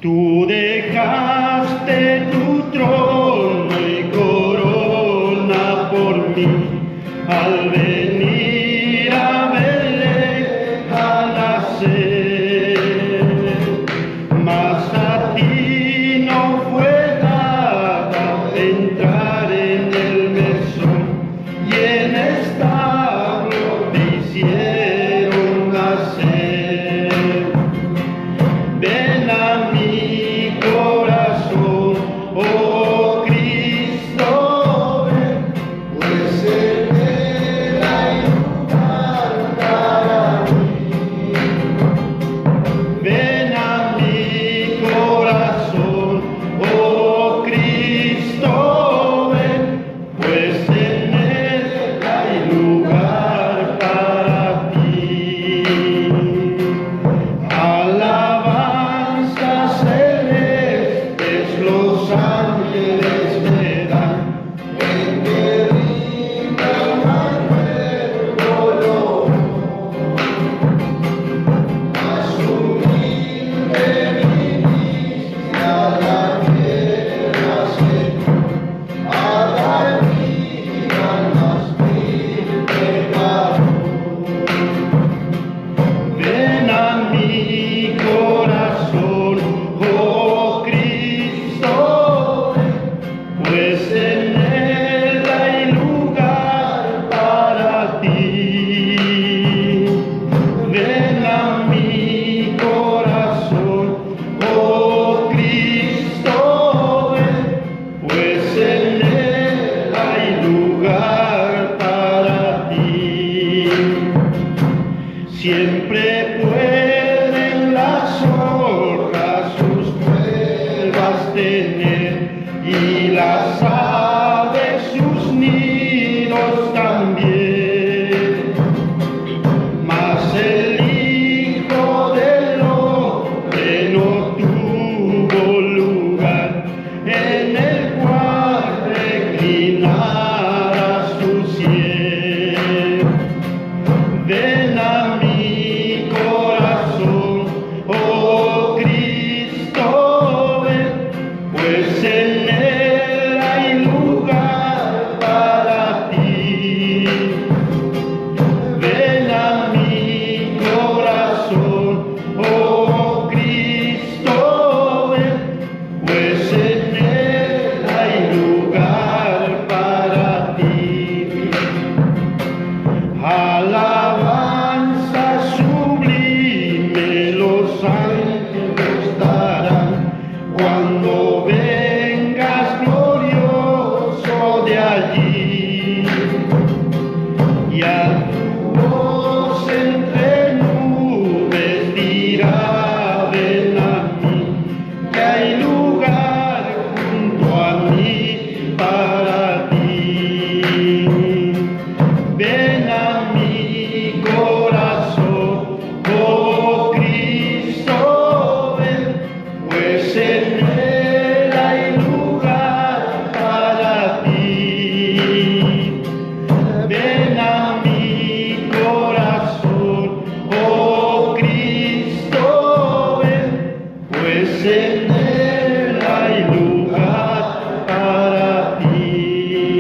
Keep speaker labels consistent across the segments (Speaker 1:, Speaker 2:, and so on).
Speaker 1: Tú dejaste tu trono y corona por mí al venir a Belén a nacer. Mas a ti no fue dada entrar en el mesón y en establo te hicieron nacer. Ven a mi corazón, oh Cristo, ven, pues en él hay lugar para mí. Ven a mi corazón, oh Cristo, ven, pues en él hay lugar para ti. Alabanzas celestes los ángeles me dan, en que rima Manuel dolor. A su humilde viniste a la tierra, Señor, a dar vida al más vil pecador. Ven a mi corazón, oh Cristo, pues en él hay lugar para ti. Ven a mi corazón, oh Cristo, pues en él hay lugar para ti. Siempre pueden las zorras sus cuevas tener y las aves sus nidos también. Mas el Hijo del Hombre no tuvo lugar en el cual reclinar a su sien. Ven a mi corazón, oh Cristo, ven, pues en él hay lugar para ti. Ven a mi corazón, oh Cristo, ven, pues en él hay lugar para ti. Alabanza sublime los ángeles darán cuando vengas glorioso de allí. Y a tu voz entre nubes dirá, ven a mí, que hay lugar junto a mí para ti. Ven a mi corazón, oh Cristo, ven, pues en él hay lugar para ti. Ven a mi corazón, oh Cristo, ven, pues en él hay lugar para ti.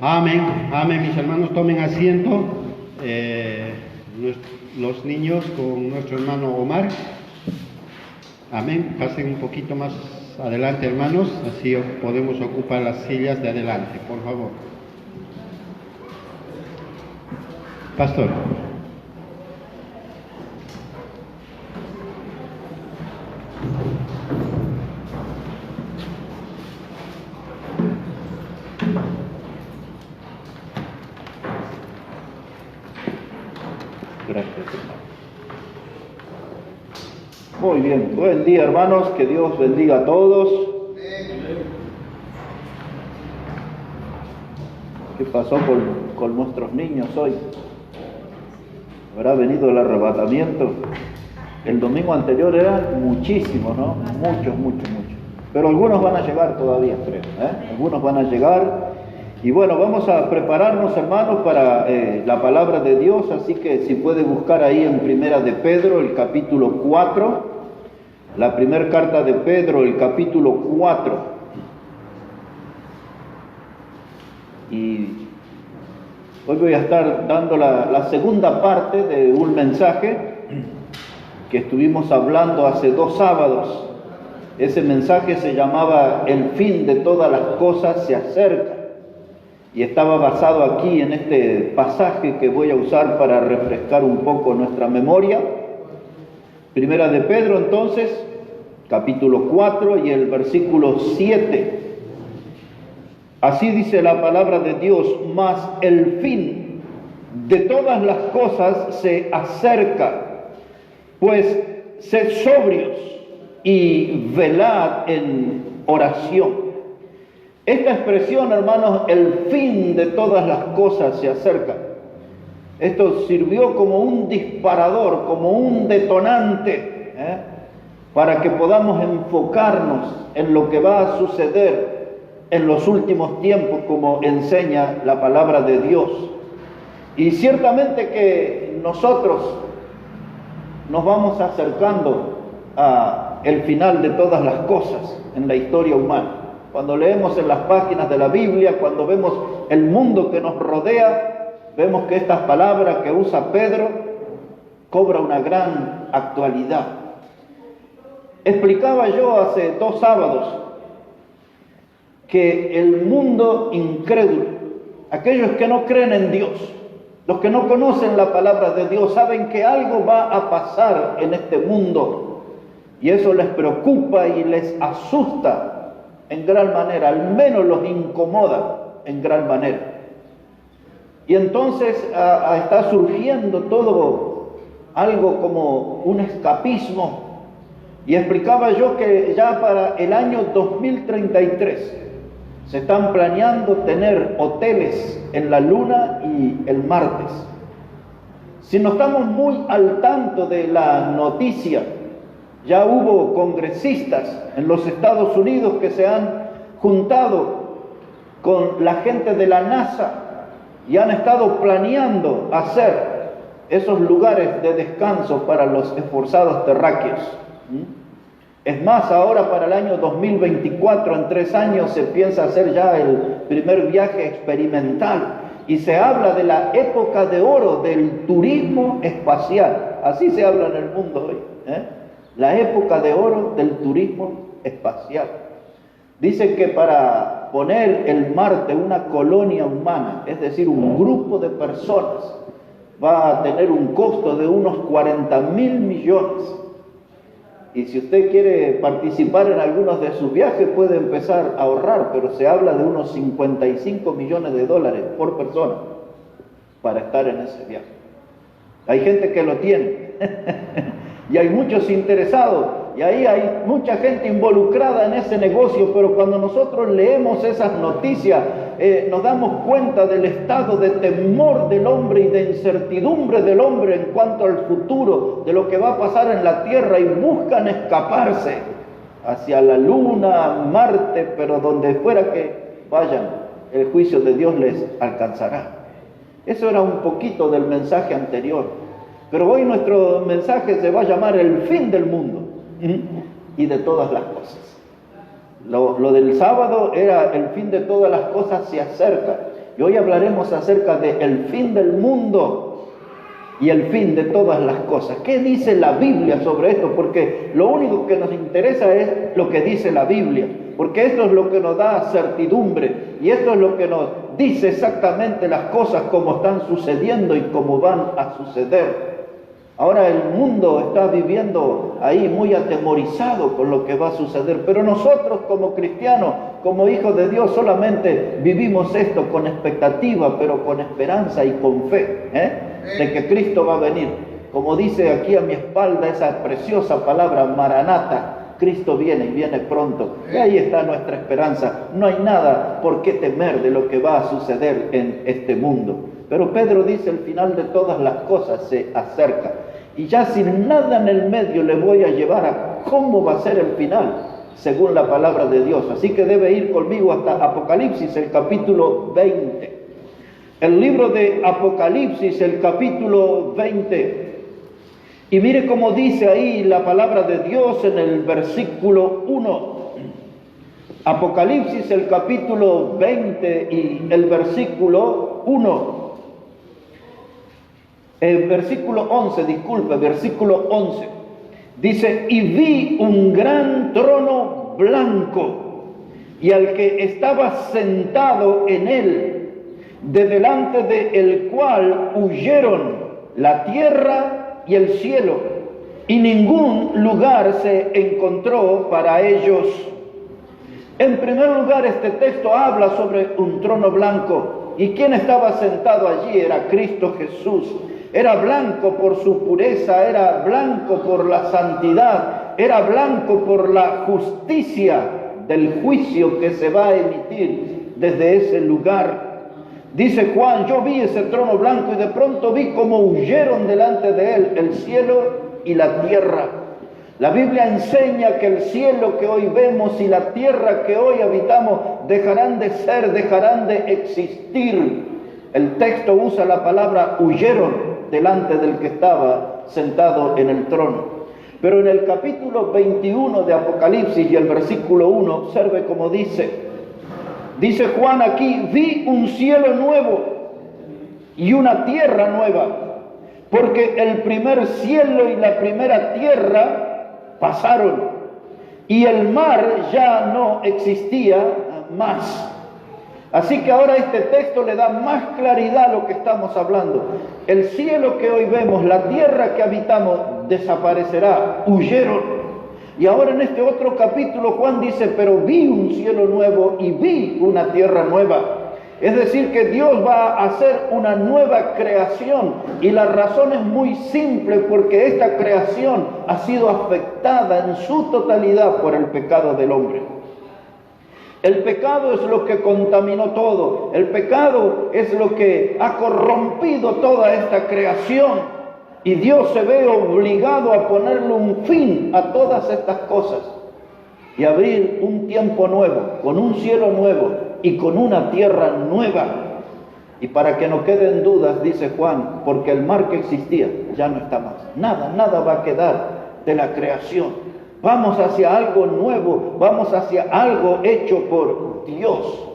Speaker 1: Amén, amén, mis hermanos, tomen asiento. Los niños con nuestro hermano Omar. Amén, pasen un poquito más adelante, hermanos, así podemos ocupar las sillas de adelante, por favor. Pastor. Gracias.
Speaker 2: Muy bien, buen día hermanos, que Dios bendiga a todos. ¿Qué pasó con nuestros niños hoy? ¿Habrá venido el arrebatamiento? El domingo anterior eran muchísimos, ¿no? Muchos. Pero algunos van a llegar todavía, creo, ¿eh? Algunos van a llegar Y bueno, vamos a prepararnos, hermanos, para la palabra de Dios, así que si puede buscar ahí en Primera de Pedro, el capítulo 4, la primera carta de Pedro, el capítulo 4. Y hoy voy a estar dando la segunda parte de un mensaje que estuvimos hablando hace 2 sábados. Ese mensaje se llamaba El fin de todas las cosas se acerca. Y estaba basado aquí en este pasaje que voy a usar para refrescar un poco nuestra memoria. Primera de Pedro, entonces, capítulo 4 y el versículo 7. Así dice la palabra de Dios: mas el fin de todas las cosas se acerca, pues sed sobrios y velad en oración. Esta expresión, hermanos, el fin de todas las cosas se acerca. Esto sirvió como un disparador, como un detonante, para que podamos enfocarnos en lo que va a suceder en los últimos tiempos, como enseña la palabra de Dios. Y ciertamente que nosotros nos vamos acercando a el final de todas las cosas en la historia humana. Cuando leemos en las páginas de la Biblia, cuando vemos el mundo que nos rodea, vemos que estas palabras que usa Pedro cobra una gran actualidad. Explicaba yo hace 2 sábados que el mundo incrédulo, aquellos que no creen en Dios, los que no conocen la palabra de Dios, saben que algo va a pasar en este mundo y eso les preocupa y les asusta en gran manera, al menos los incomoda en gran manera. Y entonces está surgiendo todo algo como un escapismo. Y explicaba yo que ya para el año 2033 se están planeando tener hoteles en la Luna y el Martes. Si no estamos muy al tanto de la noticia, ya hubo congresistas en los Estados Unidos que se han juntado con la gente de la NASA y han estado planeando hacer esos lugares de descanso para los esforzados terráqueos. Es más, ahora para el año 2024, en 3 años, se piensa hacer ya el primer viaje experimental y se habla de la época de oro del turismo espacial. Así se habla en el mundo hoy, la época de oro del turismo espacial. Dice que para poner en Marte una colonia humana, es decir, un grupo de personas, va a tener un costo de unos 40.000 millones. Y si usted quiere participar en algunos de sus viajes, puede empezar a ahorrar, pero se habla de unos 55 millones de dólares por persona para estar en ese viaje. Hay gente que lo tiene. Y hay muchos interesados, y ahí hay mucha gente involucrada en ese negocio, pero cuando nosotros leemos esas noticias, nos damos cuenta del estado de temor del hombre y de incertidumbre del hombre en cuanto al futuro, de lo que va a pasar en la tierra, y buscan escaparse hacia la Luna, Marte, pero donde fuera que vayan, el juicio de Dios les alcanzará. Eso era un poquito del mensaje anterior. Pero hoy nuestro mensaje se va a llamar el fin del mundo y de todas las cosas. Lo del sábado era el fin de todas las cosas se acerca. Y hoy hablaremos acerca del fin del mundo y el fin de todas las cosas. ¿Qué dice la Biblia sobre esto? Porque lo único que nos interesa es lo que dice la Biblia. Porque esto es lo que nos da certidumbre y esto es lo que nos dice exactamente las cosas como están sucediendo y como van a suceder. Ahora el mundo está viviendo ahí muy atemorizado con lo que va a suceder, pero nosotros como cristianos, como hijos de Dios, solamente vivimos esto con expectativa, pero con esperanza y con fe, de que Cristo va a venir. Como dice aquí a mi espalda esa preciosa palabra, Maranata, Cristo viene y viene pronto. Y ahí está nuestra esperanza. No hay nada por qué temer de lo que va a suceder en este mundo. Pero Pedro dice: el final de todas las cosas se acerca. Y ya sin nada en el medio le voy a llevar a cómo va a ser el final. según la palabra de Dios. Así que debe ir conmigo hasta Apocalipsis, el capítulo 20. El libro de Apocalipsis, el capítulo 20. Y mire cómo dice ahí la palabra de Dios en el versículo 1. Apocalipsis, el capítulo 20 y el versículo 1. El versículo 11, versículo 11. Dice, y vi un gran trono blanco, y al que estaba sentado en él, de delante de el cual huyeron la tierra y el cielo, y ningún lugar se encontró para ellos. En primer lugar, este texto habla sobre un trono blanco, y quien estaba sentado allí era Cristo Jesús. Era blanco por su pureza, era blanco por la santidad, era blanco por la justicia del juicio que se va a emitir desde ese lugar. Dice Juan, yo vi ese trono blanco y de pronto vi cómo huyeron delante de él el cielo y la tierra. La Biblia enseña que el cielo que hoy vemos y la tierra que hoy habitamos dejarán de ser, dejarán de existir. El texto usa la palabra huyeron delante del que estaba sentado en el trono. Pero en el capítulo 21 de Apocalipsis y el versículo 1, observe cómo dice Juan aquí, vi un cielo nuevo y una tierra nueva, porque el primer cielo y la primera tierra pasaron y el mar ya no existía más. Así que ahora este texto le da más claridad a lo que estamos hablando. El cielo que hoy vemos, la tierra que habitamos, desaparecerá, huyeron. Y ahora en este otro capítulo Juan dice, pero vi un cielo nuevo y vi una tierra nueva. Es decir, que Dios va a hacer una nueva creación. Y la razón es muy simple, porque esta creación ha sido afectada en su totalidad por el pecado del hombre. El pecado es lo que contaminó todo. El pecado es lo que ha corrompido toda esta creación. Y Dios se ve obligado a ponerle un fin a todas estas cosas. Y abrir un tiempo nuevo, con un cielo nuevo y con una tierra nueva. Y para que no queden dudas, dice Juan, porque el mar que existía ya no está más. Nada va a quedar de la creación. Vamos hacia algo nuevo, vamos hacia algo hecho por Dios.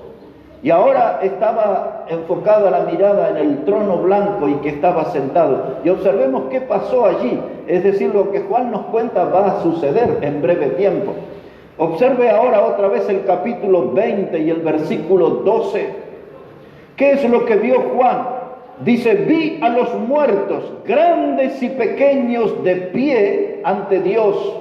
Speaker 2: Y ahora estaba enfocada la mirada en el trono blanco y que estaba sentado. Y observemos qué pasó allí. Es decir, lo que Juan nos cuenta va a suceder en breve tiempo. Observe ahora otra vez el capítulo 20 y el versículo 12. ¿Qué es lo que vio Juan? Dice, vi a los muertos, grandes y pequeños, de pie ante Dios.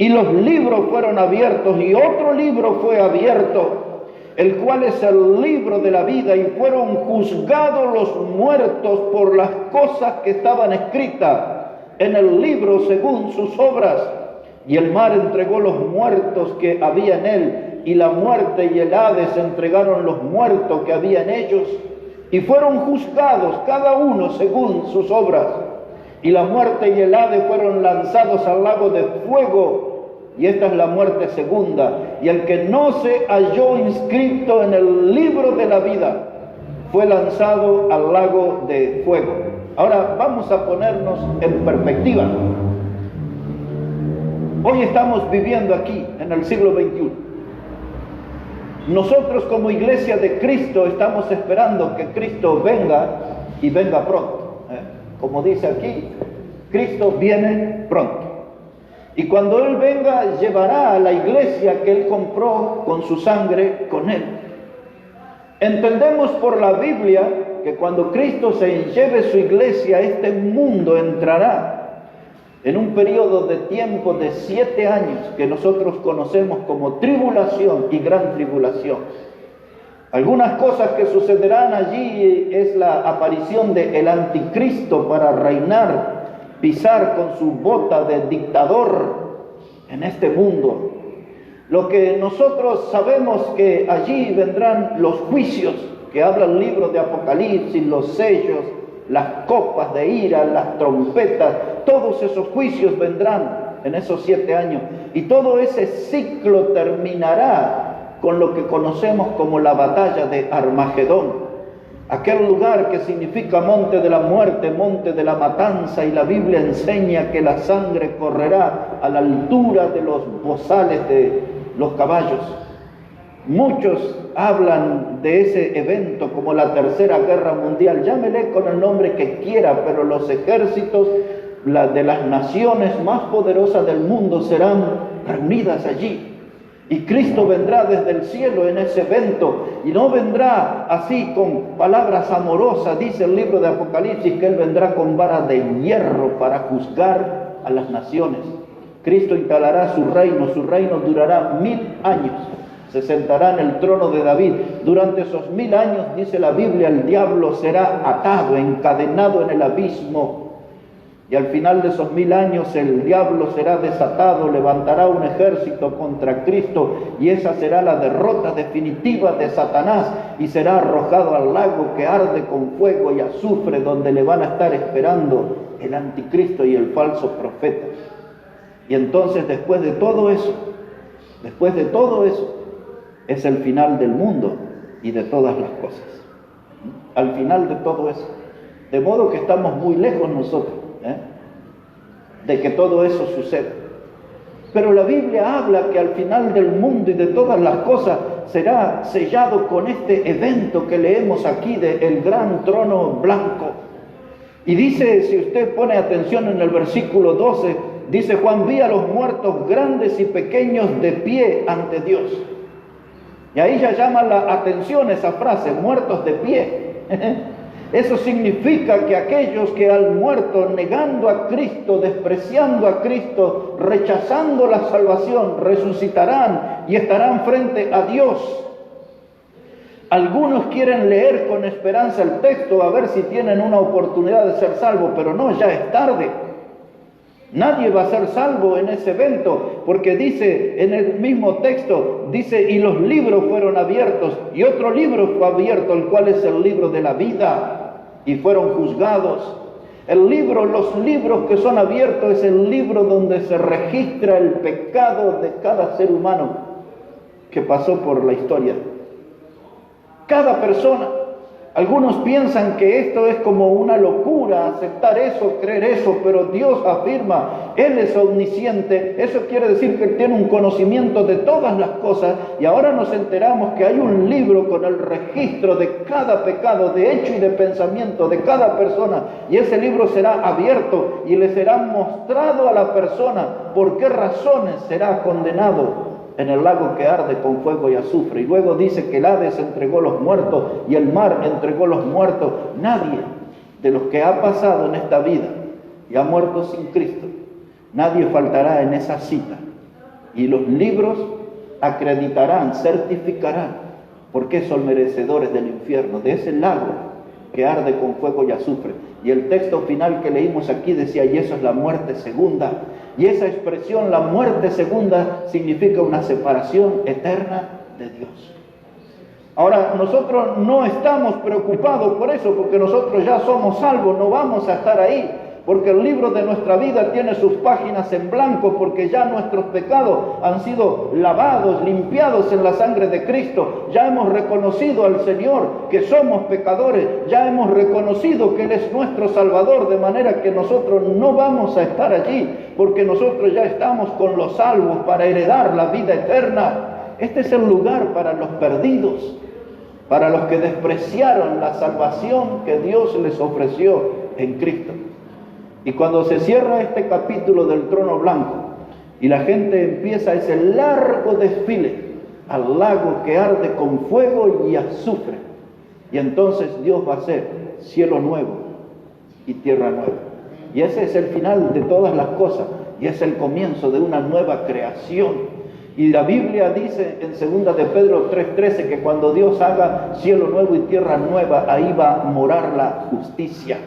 Speaker 2: Y los libros fueron abiertos, y otro libro fue abierto, el cual es el libro de la vida, y fueron juzgados los muertos por las cosas que estaban escritas en el libro según sus obras. Y el mar entregó los muertos que había en él, y la muerte y el Hades entregaron los muertos que había en ellos, y fueron juzgados cada uno según sus obras. Y la muerte y el Hades fueron lanzados al lago de fuego, y esta es la muerte segunda. Y el que no se halló inscrito en el libro de la vida fue lanzado al lago de fuego. Ahora vamos a ponernos en perspectiva. Hoy estamos viviendo aquí en el siglo XXI. Nosotros como iglesia de Cristo estamos esperando que Cristo venga y venga pronto. Como dice aquí, Cristo viene pronto. Y cuando Él venga, llevará a la iglesia que Él compró con su sangre con Él. Entendemos por la Biblia que cuando Cristo se lleve su iglesia, este mundo entrará en un periodo de tiempo de 7 años que nosotros conocemos como tribulación y gran tribulación. Algunas cosas que sucederán allí es la aparición del anticristo para reinar, pisar con su bota de dictador en este mundo. Lo que nosotros sabemos que allí vendrán los juicios que habla el libro de Apocalipsis, los sellos, las copas de ira, las trompetas, todos esos juicios vendrán. en esos 7 años. Y todo ese ciclo terminará con lo que conocemos como la batalla de Armagedón. Aquel lugar que significa monte de la muerte, monte de la matanza, y la Biblia enseña que la sangre correrá a la altura de los bozales de los caballos. Muchos hablan de ese evento como la Tercera Guerra Mundial, llámele con el nombre que quiera, pero los ejércitos de las naciones más poderosas del mundo serán reunidas allí. Y Cristo vendrá desde el cielo en ese evento, y no vendrá así con palabras amorosas. Dice el libro de Apocalipsis que Él vendrá con vara de hierro para juzgar a las naciones. Cristo instalará su reino durará 1000 años. Se sentará en el trono de David. Durante esos 1000 años, dice la Biblia, el diablo será atado, encadenado en el abismo. Y al final de esos 1000 años el diablo será desatado, levantará un ejército contra Cristo, y esa será la derrota definitiva de Satanás, y será arrojado al lago que arde con fuego y azufre, donde le van a estar esperando el anticristo y el falso profeta. Y entonces después de todo eso, es el final del mundo y de todas las cosas. Al final de todo eso. De modo que estamos muy lejos nosotros de que todo eso suceda. Pero la Biblia habla que al final del mundo y de todas las cosas será sellado con este evento que leemos aquí del gran trono blanco. Y dice, si usted pone atención en el versículo 12, dice: Juan vi a los muertos grandes y pequeños de pie ante Dios. Y ahí ya llama la atención esa frase, muertos de pie. Eso significa que aquellos que al muerto, negando a Cristo, despreciando a Cristo, rechazando la salvación, resucitarán y estarán frente a Dios. Algunos quieren leer con esperanza el texto a ver si tienen una oportunidad de ser salvos, pero no, ya es tarde. Nadie va a ser salvo en ese evento, porque dice en el mismo texto, dice: y los libros fueron abiertos, y otro libro fue abierto, el cual es el libro de la vida, y fueron juzgados. Los libros que son abiertos es el libro donde se registra el pecado de cada ser humano que pasó por la historia. Cada persona. Algunos piensan que esto es como una locura, aceptar eso, creer eso, pero Dios afirma, Él es omnisciente. Eso quiere decir que Él tiene un conocimiento de todas las cosas, y ahora nos enteramos que hay un libro con el registro de cada pecado, de hecho y de pensamiento de cada persona, y ese libro será abierto y le será mostrado a la persona por qué razones será condenado en el lago que arde con fuego y azufre. Y luego dice que el Hades entregó los muertos y el mar entregó los muertos. Nadie de los que ha pasado en esta vida y ha muerto sin Cristo, nadie faltará en esa cita. Y los libros acreditarán, certificarán por qué son merecedores del infierno, de ese lago que arde con fuego y azufre. Y el texto final que leímos aquí decía: y eso es la muerte segunda. Y esa expresión, la muerte segunda, significa una separación eterna de Dios. Ahora, nosotros no estamos preocupados por eso, porque nosotros ya somos salvos, no vamos a estar ahí, porque el libro de nuestra vida tiene sus páginas en blanco, porque ya nuestros pecados han sido lavados, limpiados en la sangre de Cristo. Ya hemos reconocido al Señor que somos pecadores, ya hemos reconocido que Él es nuestro Salvador, de manera que nosotros no vamos a estar allí, porque nosotros ya estamos con los salvos para heredar la vida eterna. Este es el lugar para los perdidos, para los que despreciaron la salvación que Dios les ofreció en Cristo. Y cuando se cierra este capítulo del trono blanco y la gente empieza ese largo desfile al lago que arde con fuego y azufre, y entonces Dios va a hacer cielo nuevo y tierra nueva. Y ese es el final de todas las cosas, y es el comienzo de una nueva creación. Y la Biblia dice en 2 de Pedro 3:13 que cuando Dios haga cielo nuevo y tierra nueva, ahí va a morar la justicia.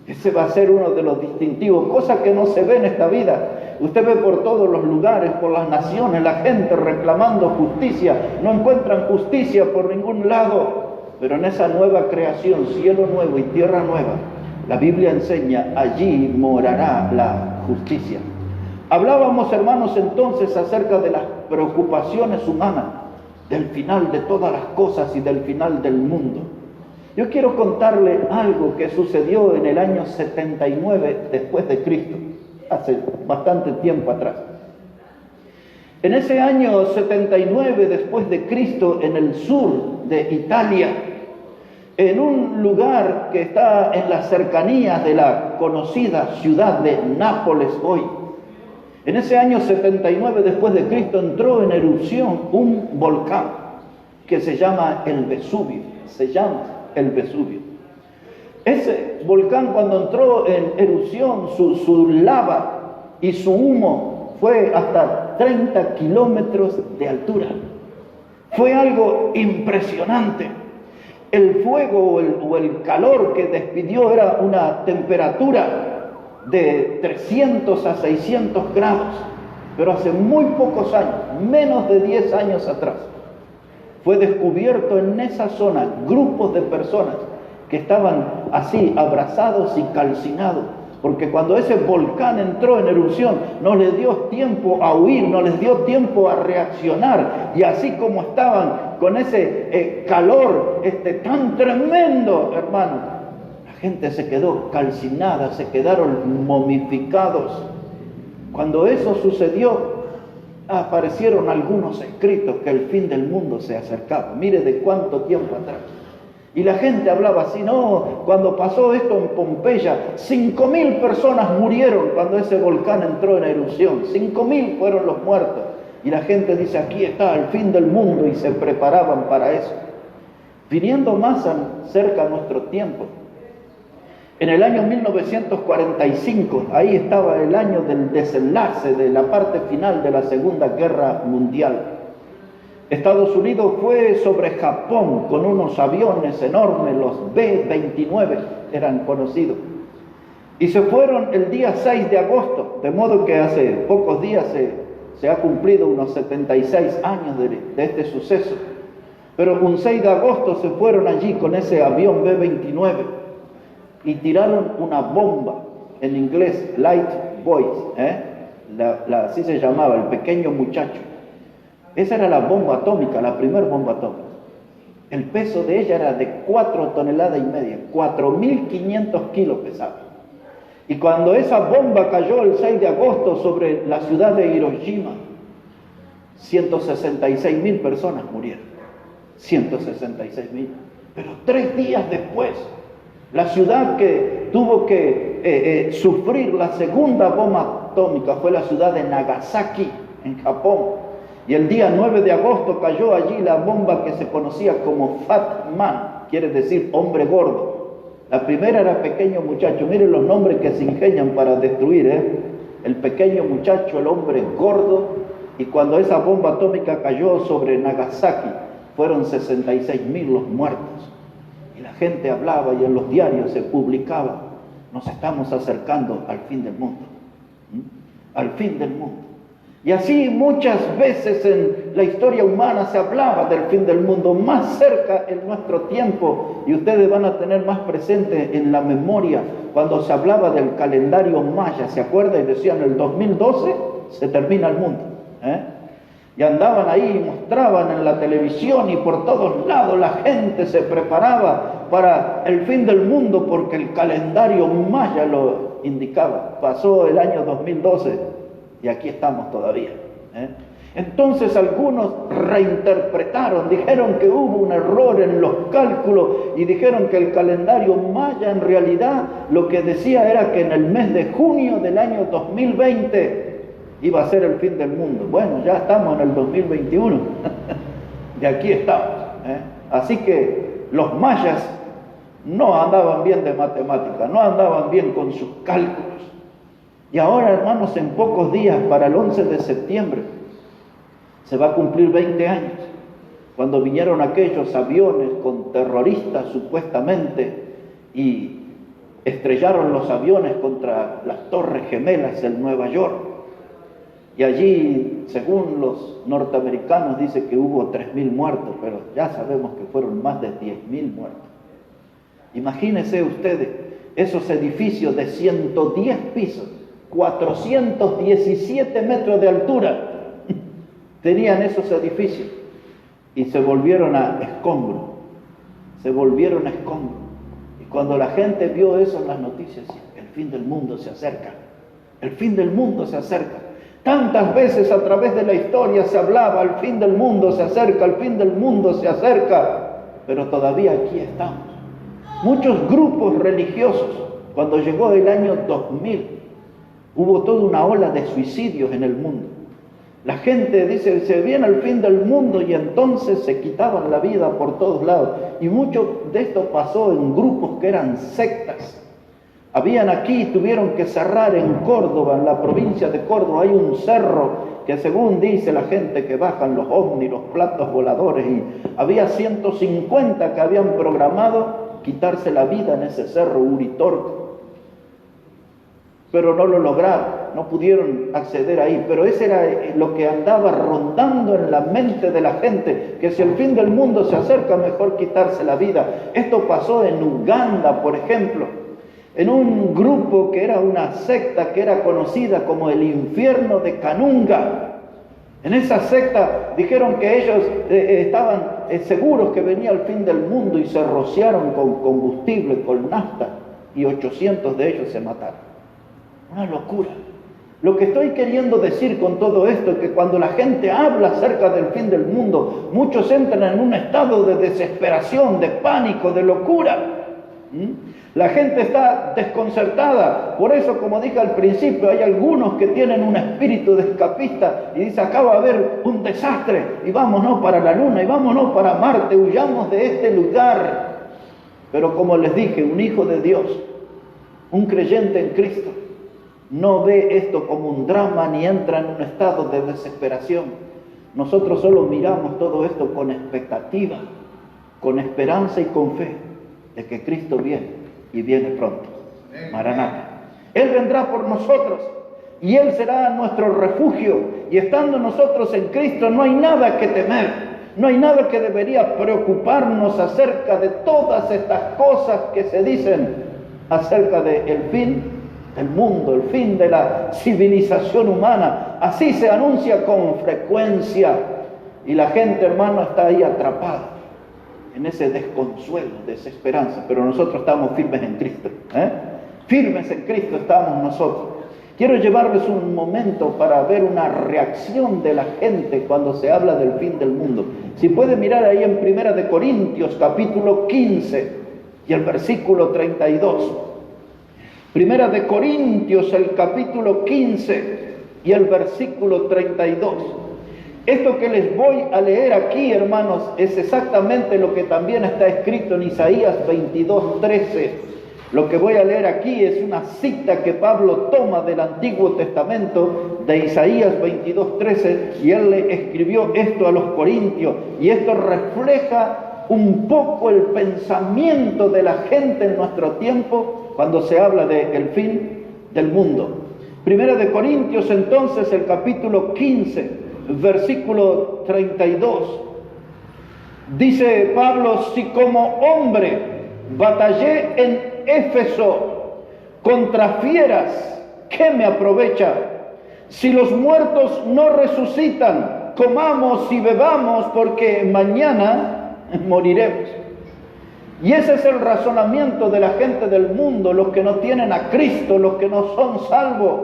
Speaker 2: Ese va a ser uno de los distintivos, cosa que no se ve en esta vida. Usted ve por todos los lugares, por las naciones, la gente reclamando justicia. No encuentran justicia por ningún lado. Pero en esa nueva creación, cielo nuevo y tierra nueva, la Biblia enseña, allí morará la justicia. Hablábamos, hermanos, entonces acerca de las preocupaciones humanas, del final de todas las cosas y del final del mundo. Yo quiero contarle algo que sucedió en el año 79 después de Cristo, hace bastante tiempo atrás. En ese año 79 después de Cristo, en el sur de Italia, en un lugar que está en las cercanías de la conocida ciudad de Nápoles hoy, en ese año 79 después de Cristo entró en erupción un volcán que se llama el Vesubio. Ese volcán, cuando entró en erupción, su lava y su humo fue hasta 30 kilómetros de altura. Fue algo impresionante. El fuego o el calor que despidió era una temperatura de 300 a 600 grados, pero hace muy pocos años, menos de 10 años atrás, fue descubierto en esa zona grupos de personas que estaban así abrazados y calcinados, porque cuando ese volcán entró en erupción no les dio tiempo a huir, no les dio tiempo a reaccionar, y así como estaban con ese calor tan tremendo, hermano, la gente se quedó calcinada, se quedaron momificados. Cuando eso sucedió, aparecieron algunos escritos que el fin del mundo se acercaba. Mire de cuánto tiempo atrás. Y la gente hablaba así, no, cuando pasó esto en Pompeya, 5.000 personas murieron cuando ese volcán entró en erupción. 5.000 fueron los muertos. Y la gente dice, aquí está el fin del mundo, y se preparaban para eso. Viniendo más cerca a nuestro tiempo, en el año 1945, ahí estaba el año del desenlace de la parte final de la Segunda Guerra Mundial. Estados Unidos fue sobre Japón con unos aviones enormes, los B-29 eran conocidos, y se fueron el día 6 de agosto, de modo que hace pocos días se ha cumplido unos 76 años de este suceso. Pero un 6 de agosto se fueron allí con ese avión B-29 y tiraron una bomba, en inglés Light Boys, así se llamaba, el pequeño muchacho. Esa era la bomba atómica, la primera bomba atómica. El peso de ella era de 4,5 toneladas, 4.500 kilos pesaba. Y cuando esa bomba cayó el 6 de agosto sobre la ciudad de Hiroshima, 166.000 personas murieron. 166.000. Pero 3 días después, la ciudad que tuvo que sufrir la segunda bomba atómica fue la ciudad de Nagasaki, en Japón. Y el día 9 de agosto cayó allí la bomba que se conocía como Fat Man, quiere decir hombre gordo. La primera era pequeño muchacho. Miren los nombres que se ingenian para destruir, El pequeño muchacho, el hombre gordo. Y cuando esa bomba atómica cayó sobre Nagasaki, fueron 66.000 los muertos. Y la gente hablaba y en los diarios se publicaba, nos estamos acercando al fin del mundo. Al fin del mundo. Y así muchas veces en la historia humana se hablaba del fin del mundo, más cerca en nuestro tiempo, y ustedes van a tener más presente en la memoria cuando se hablaba del calendario maya, ¿se acuerdan? Y decían, el 2012 se termina el mundo. Y andaban ahí y mostraban en la televisión y por todos lados la gente se preparaba para el fin del mundo porque el calendario maya lo indicaba. Pasó el año 2012 y aquí estamos todavía. Entonces algunos reinterpretaron, dijeron que hubo un error en los cálculos y dijeron que el calendario maya en realidad lo que decía era que en el mes de junio del año 2020 iba a ser el fin del mundo. Bueno, ya estamos en el 2021 y aquí estamos. Así que los mayas no andaban bien de matemática, no andaban bien con sus cálculos. Y ahora, hermanos, en pocos días, para el 11 de septiembre, se va a cumplir 20 años, cuando vinieron aquellos aviones con terroristas supuestamente y estrellaron los aviones contra las Torres Gemelas en Nueva York. Y allí, según los norteamericanos, dice que hubo 3.000 muertos, pero ya sabemos que fueron más de 10.000 muertos. Imagínense ustedes esos edificios de 110 pisos, 417 metros de altura tenían esos edificios y se volvieron a escombros, Y cuando la gente vio eso en las noticias, el fin del mundo se acerca, el fin del mundo se acerca. Tantas veces a través de la historia se hablaba, el fin del mundo se acerca, el fin del mundo se acerca, pero todavía aquí estamos. Muchos grupos religiosos, cuando llegó el año 2000, hubo toda una ola de suicidios en el mundo. La gente dice, se viene el fin del mundo, y entonces se quitaban la vida por todos lados. Y mucho de esto pasó en grupos que eran sectas. Habían aquí, tuvieron que cerrar en Córdoba, en la provincia de Córdoba, hay un cerro que según dice la gente que bajan los ovnis, los platos voladores, y había 150 que habían programado quitarse la vida en ese cerro Uritorco. Pero no lo lograron, no pudieron acceder ahí. Pero ese era lo que andaba rondando en la mente de la gente, que si el fin del mundo se acerca, mejor quitarse la vida. Esto pasó en Uganda, por ejemplo, en un grupo que era una secta que era conocida como el infierno de Kanunga. En esa secta dijeron que ellos estaban seguros que venía el fin del mundo y se rociaron con combustible, con nafta, y 800 de ellos se mataron. Una locura. Lo que estoy queriendo decir con todo esto es que cuando la gente habla acerca del fin del mundo, muchos entran en un estado de desesperación, de pánico, de locura. La gente está desconcertada. Por eso, como dije al principio, hay algunos que tienen un espíritu de escapista y dicen, acá va a haber un desastre y vámonos para la luna y vámonos para Marte, huyamos de este lugar. Pero como les dije, un hijo de Dios, un creyente en Cristo, no ve esto como un drama ni entra en un estado de desesperación. Nosotros solo miramos todo esto con expectativa, con esperanza y con fe de que Cristo viene y viene pronto. Maranata. Él vendrá por nosotros y Él será nuestro refugio, y estando nosotros en Cristo no hay nada que temer, no hay nada que debería preocuparnos acerca de todas estas cosas que se dicen acerca del fin del mundo, el fin de la civilización humana. Así se anuncia con frecuencia y la gente, hermano, está ahí atrapada en ese desconsuelo, desesperanza, pero nosotros estamos firmes en Cristo, firmes en Cristo estamos nosotros. Quiero llevarles un momento para ver una reacción de la gente cuando se habla del fin del mundo. Si puede mirar ahí en 1 Corintios capítulo 15 y el versículo 32. 1 Corintios el capítulo 15 y el versículo 32. Esto que les voy a leer aquí, hermanos, es exactamente lo que también está escrito en Isaías 22:13. Lo que voy a leer aquí es una cita que Pablo toma del Antiguo Testamento, de Isaías 22:13, y él le escribió esto a los corintios, y esto refleja un poco el pensamiento de la gente en nuestro tiempo cuando se habla del fin del mundo. 1 Corintios entonces, el capítulo 15, versículo 32, dice Pablo: si como hombre batallé en Éfeso contra fieras, ¿qué me aprovecha? Si los muertos no resucitan, comamos y bebamos, porque mañana moriremos. Y ese es el razonamiento de la gente del mundo, los que no tienen a Cristo, los que no son salvos.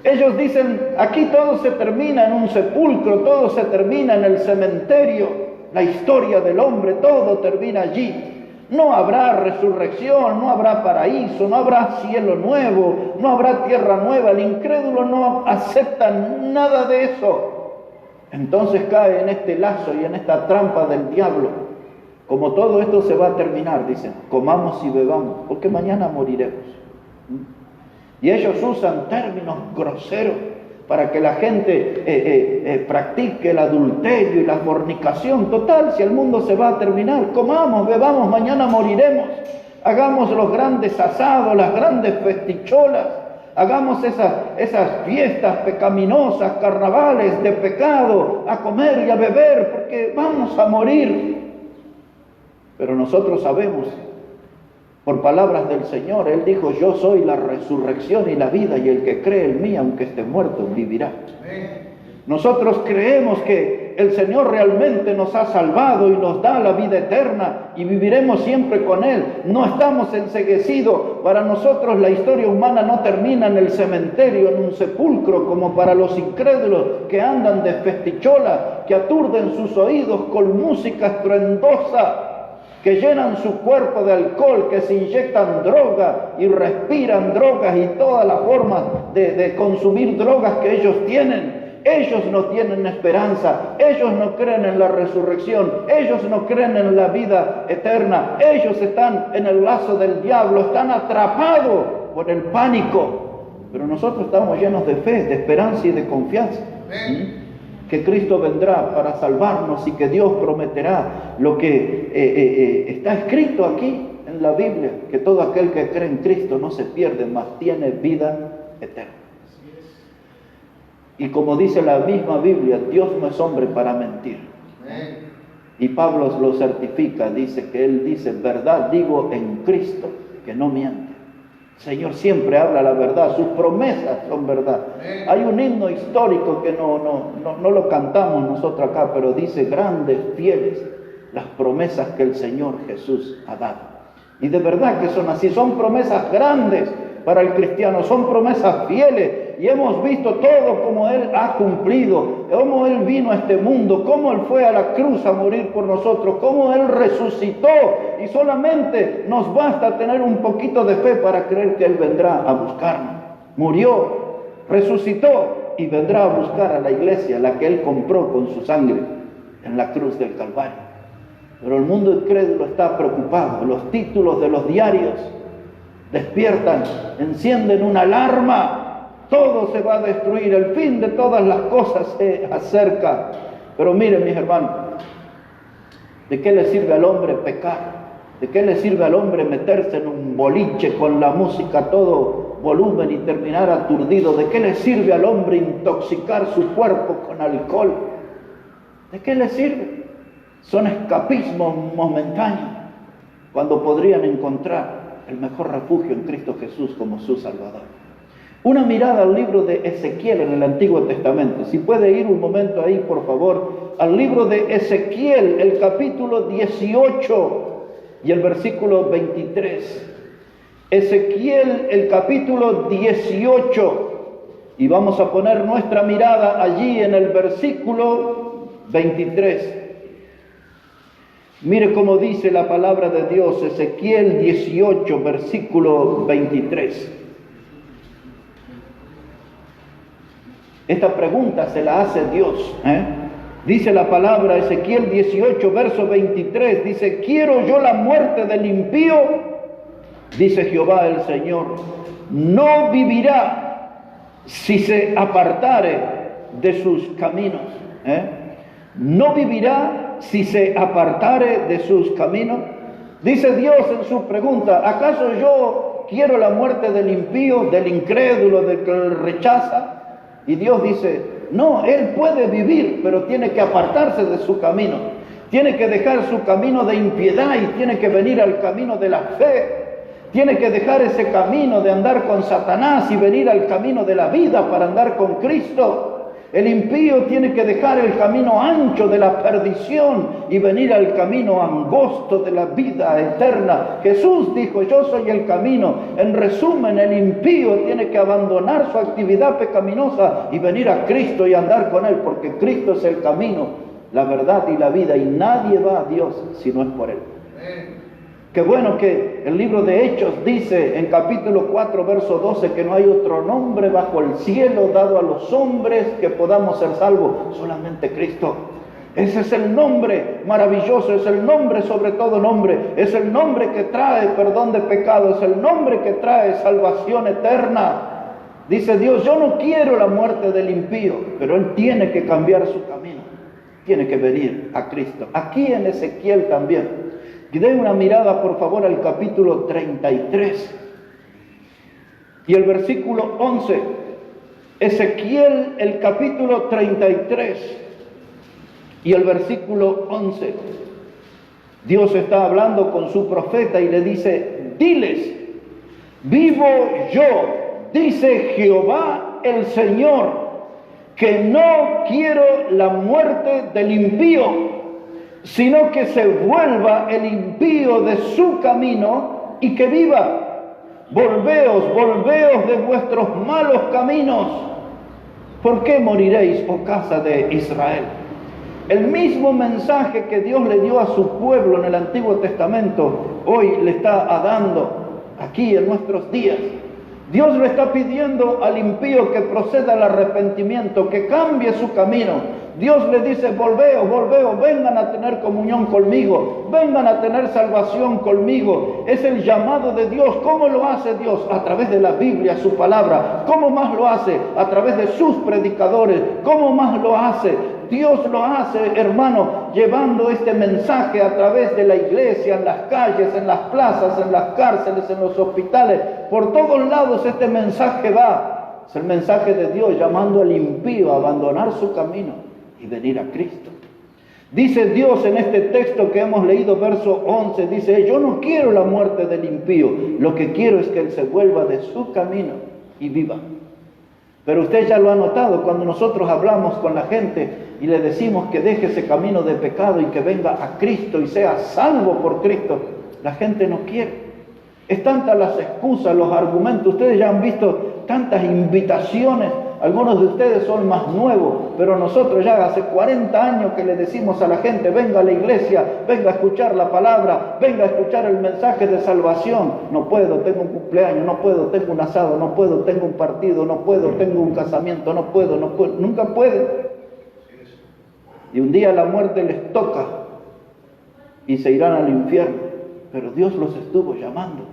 Speaker 2: Ellos dicen, aquí todo se termina en un sepulcro, todo se termina en el cementerio, la historia del hombre, todo termina allí. No habrá resurrección, no habrá paraíso, no habrá cielo nuevo, no habrá tierra nueva. El incrédulo no acepta nada de eso. Entonces cae en este lazo y en esta trampa del diablo. Como todo esto se va a terminar, dicen, comamos y bebamos, porque mañana moriremos. Y ellos usan términos groseros para que la gente practique el adulterio y la fornicación. Total, si el mundo se va a terminar, comamos, bebamos, mañana moriremos. Hagamos los grandes asados, las grandes festicholas, hagamos esas fiestas pecaminosas, carnavales de pecado, a comer y a beber, porque vamos a morir. Pero nosotros sabemos, por palabras del Señor. Él dijo, yo soy la resurrección y la vida, y el que cree en mí, aunque esté muerto, vivirá. Nosotros creemos que el Señor realmente nos ha salvado y nos da la vida eterna y viviremos siempre con Él. No estamos enceguecidos. Para nosotros la historia humana no termina en el cementerio, en un sepulcro, como para los incrédulos que andan de festichola, que aturden sus oídos con música estruendosa, que llenan su cuerpo de alcohol, que se inyectan droga y respiran drogas y todas las formas de consumir drogas que ellos tienen. Ellos no tienen esperanza, ellos no creen en la resurrección, ellos no creen en la vida eterna, ellos están en el lazo del diablo, están atrapados por el pánico. Pero nosotros estamos llenos de fe, de esperanza y de confianza. Que Cristo vendrá para salvarnos y que Dios prometerá lo que está escrito aquí en la Biblia, que todo aquel que cree en Cristo no se pierde, mas tiene vida eterna. Y como dice la misma Biblia, Dios no es hombre para mentir. Y Pablo lo certifica, dice que él dice, verdad digo en Cristo, que no miente. El Señor siempre habla la verdad, sus promesas son verdad. Hay un himno histórico que no lo cantamos nosotros acá, pero dice, grandes, fieles, las promesas que el Señor Jesús ha dado. Y de verdad que son así, son promesas grandes para el cristiano, son promesas fieles. Y hemos visto todo como Él ha cumplido, cómo Él vino a este mundo, cómo Él fue a la cruz a morir por nosotros, cómo Él resucitó. Y solamente nos basta tener un poquito de fe para creer que Él vendrá a buscarnos. Murió, resucitó y vendrá a buscar a la iglesia, la que Él compró con su sangre en la cruz del Calvario. Pero el mundo incrédulo está preocupado. Los títulos de los diarios despiertan, encienden una alarma. Todo se va a destruir, el fin de todas las cosas se acerca. Pero miren, mis hermanos, ¿de qué le sirve al hombre pecar? ¿De qué le sirve al hombre meterse en un boliche con la música a todo volumen y terminar aturdido? ¿De qué le sirve al hombre intoxicar su cuerpo con alcohol? ¿De qué le sirve? Son escapismos momentáneos, cuando podrían encontrar el mejor refugio en Cristo Jesús como su Salvador. Una mirada al libro de Ezequiel en el Antiguo Testamento. Si puede ir un momento ahí, por favor, al libro de Ezequiel, el capítulo 18 y el versículo 23. Ezequiel, el capítulo 18, y vamos a poner nuestra mirada allí en el versículo 23. Mire cómo dice la palabra de Dios, Ezequiel 18, versículo 23. Esta pregunta se la hace Dios. Dice la palabra, Ezequiel 18, verso 23, dice, ¿quiero yo la muerte del impío? Dice Jehová el Señor, no vivirá si se apartare de sus caminos. No vivirá si se apartare de sus caminos. Dice Dios en su pregunta, ¿acaso yo quiero la muerte del impío, del incrédulo, del que rechaza? Y Dios dice, no, él puede vivir, pero tiene que apartarse de su camino. Tiene que dejar su camino de impiedad y tiene que venir al camino de la fe. Tiene que dejar ese camino de andar con Satanás y venir al camino de la vida para andar con Cristo. El impío tiene que dejar el camino ancho de la perdición y venir al camino angosto de la vida eterna. Jesús dijo, yo soy el camino. En resumen, el impío tiene que abandonar su actividad pecaminosa y venir a Cristo y andar con Él, porque Cristo es el camino, la verdad y la vida, y nadie va a Dios si no es por Él. Qué bueno que el libro de Hechos dice en capítulo 4, verso 12, que no hay otro nombre bajo el cielo dado a los hombres que podamos ser salvos, solamente Cristo. Ese es el nombre maravilloso, es el nombre sobre todo nombre, es el nombre que trae perdón de pecados, es el nombre que trae salvación eterna. Dice Dios, yo no quiero la muerte del impío, pero él tiene que cambiar su camino, tiene que venir a Cristo. Aquí en Ezequiel también. Y den una mirada, por favor, al capítulo 33 y el versículo 11. Ezequiel, el capítulo 33 y el versículo 11. Dios está hablando con su profeta y le dice, diles, vivo yo, dice Jehová el Señor, que no quiero la muerte del impío, sino que se vuelva el impío de su camino y que viva. Volveos, volveos de vuestros malos caminos. ¿Por qué moriréis, oh casa de Israel? El mismo mensaje que Dios le dio a su pueblo en el Antiguo Testamento, hoy le está dando aquí en nuestros días. Dios le está pidiendo al impío que proceda al arrepentimiento, que cambie su camino. Dios le dice, volveos, volveos, vengan a tener comunión conmigo, vengan a tener salvación conmigo. Es el llamado de Dios. ¿Cómo lo hace Dios? A través de la Biblia, su palabra. ¿Cómo más lo hace? A través de sus predicadores. ¿Cómo más lo hace? Dios lo hace, hermano, llevando este mensaje a través de la iglesia, en las calles, en las plazas, en las cárceles, en los hospitales. Por todos lados este mensaje va. Es el mensaje de Dios llamando al impío a abandonar su camino y venir a Cristo. Dice Dios en este texto que hemos leído, verso 11, dice, yo no quiero la muerte del impío, lo que quiero es que él se vuelva de su camino y viva. Pero usted ya lo ha notado, cuando nosotros hablamos con la gente y le decimos que deje ese camino de pecado y que venga a Cristo y sea salvo por Cristo, la gente no quiere. Es tantas las excusas, los argumentos. Ustedes ya han visto tantas invitaciones. Algunos de ustedes son más nuevos, pero nosotros ya hace 40 años que le decimos a la gente, venga a la iglesia, venga a escuchar la palabra, venga a escuchar el mensaje de salvación. No puedo, tengo un cumpleaños, no puedo, tengo un asado, no puedo, tengo un partido, no puedo, tengo un casamiento, no puedo, nunca puede. Y un día la muerte les toca y se irán al infierno. Pero Dios los estuvo llamando,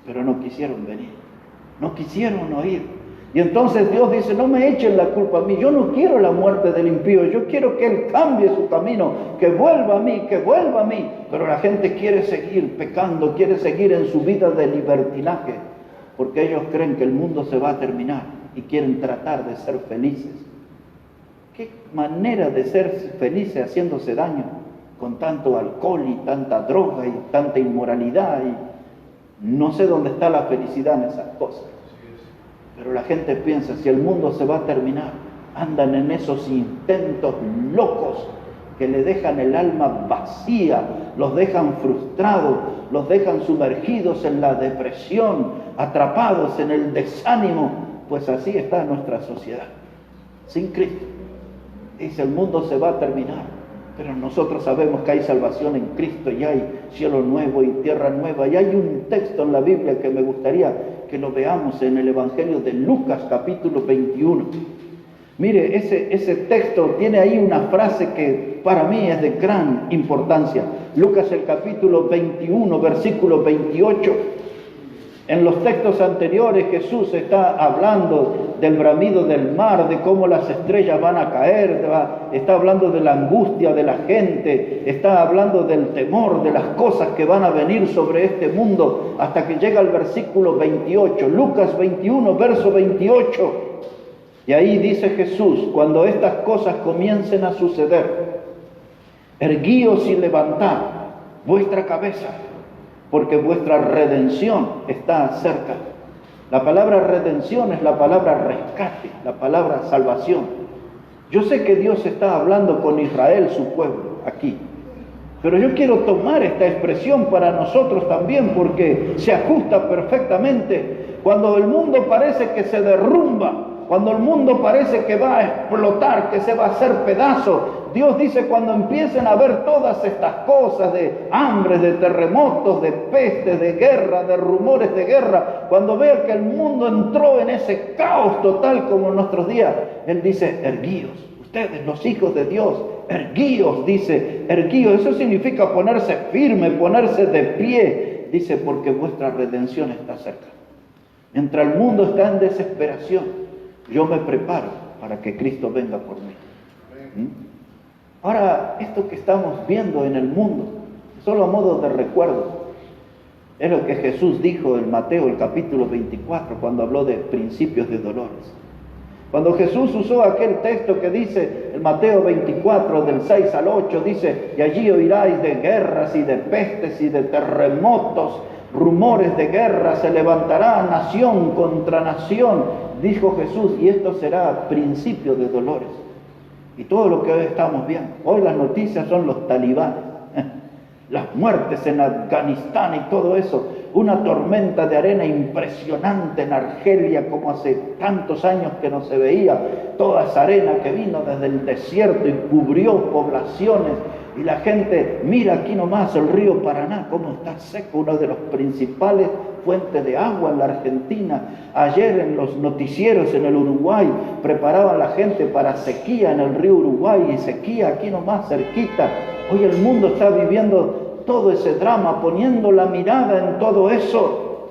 Speaker 2: pero no quisieron venir, no quisieron oír. Y entonces Dios dice, no me echen la culpa a mí, yo no quiero la muerte del impío, yo quiero que él cambie su camino, que vuelva a mí, que vuelva a mí. Pero la gente quiere seguir pecando, quiere seguir en su vida de libertinaje, porque ellos creen que el mundo se va a terminar y quieren tratar de ser felices. ¿Qué manera de ser felices haciéndose daño con tanto alcohol y tanta droga y tanta inmoralidad? Y no sé dónde está la felicidad en esas cosas. Pero la gente piensa, si el mundo se va a terminar, andan en esos intentos locos que le dejan el alma vacía, los dejan frustrados, los dejan sumergidos en la depresión, atrapados en el desánimo. Pues así está nuestra sociedad, sin Cristo. Dice, el mundo se va a terminar, pero nosotros sabemos que hay salvación en Cristo y hay cielo nuevo y tierra nueva. Y hay un texto en la Biblia que me gustaría que lo veamos en el Evangelio de Lucas, capítulo 21. Mire, ese texto tiene ahí una frase que para mí es de gran importancia. Lucas, el capítulo 21, versículo 28. En los textos anteriores Jesús está hablando del bramido del mar, de cómo las estrellas van a caer, está hablando de la angustia de la gente, está hablando del temor, de las cosas que van a venir sobre este mundo, hasta que llega al versículo 28, Lucas 21, verso 28. Y ahí dice Jesús, cuando estas cosas comiencen a suceder, erguíos y levantad vuestra cabeza, porque vuestra redención está cerca. La palabra redención es la palabra rescate, la palabra salvación. Yo sé que Dios está hablando con Israel, su pueblo, aquí. Pero yo quiero tomar esta expresión para nosotros también, porque se ajusta perfectamente. Cuando el mundo parece que se derrumba, cuando el mundo parece que va a explotar, que se va a hacer pedazos, Dios dice, cuando empiecen a ver todas estas cosas de hambre, de terremotos, de peste, de guerra, de rumores de guerra, cuando vea que el mundo entró en ese caos total como en nuestros días, Él dice, erguíos, ustedes los hijos de Dios, erguíos, dice, erguíos. Eso significa ponerse firme, ponerse de pie, dice, porque vuestra redención está cerca. Mientras el mundo está en desesperación, yo me preparo para que Cristo venga por mí. Ahora, esto que estamos viendo en el mundo, solo a modo de recuerdo, es lo que Jesús dijo en Mateo, el capítulo 24, cuando habló de principios de dolores. Cuando Jesús usó aquel texto que dice, en Mateo 24, del 6 al 8, dice, y allí oiráis de guerras y de pestes y de terremotos, rumores de guerra, se levantará nación contra nación, dijo Jesús, y esto será principio de dolores. Y todo lo que hoy estamos viendo, hoy las noticias son los talibanes, las muertes en Afganistán y todo eso, una tormenta de arena impresionante en Argelia, como hace tantos años que no se veía, toda esa arena que vino desde el desierto y cubrió poblaciones, y la gente, mira aquí nomás el río Paraná, cómo está seco, uno de los principales fuentes de agua en la Argentina. Ayer en los noticieros en el Uruguay preparaban a la gente para sequía en el río Uruguay, y sequía aquí nomás cerquita. Hoy el mundo está viviendo todo ese drama, poniendo la mirada en todo eso.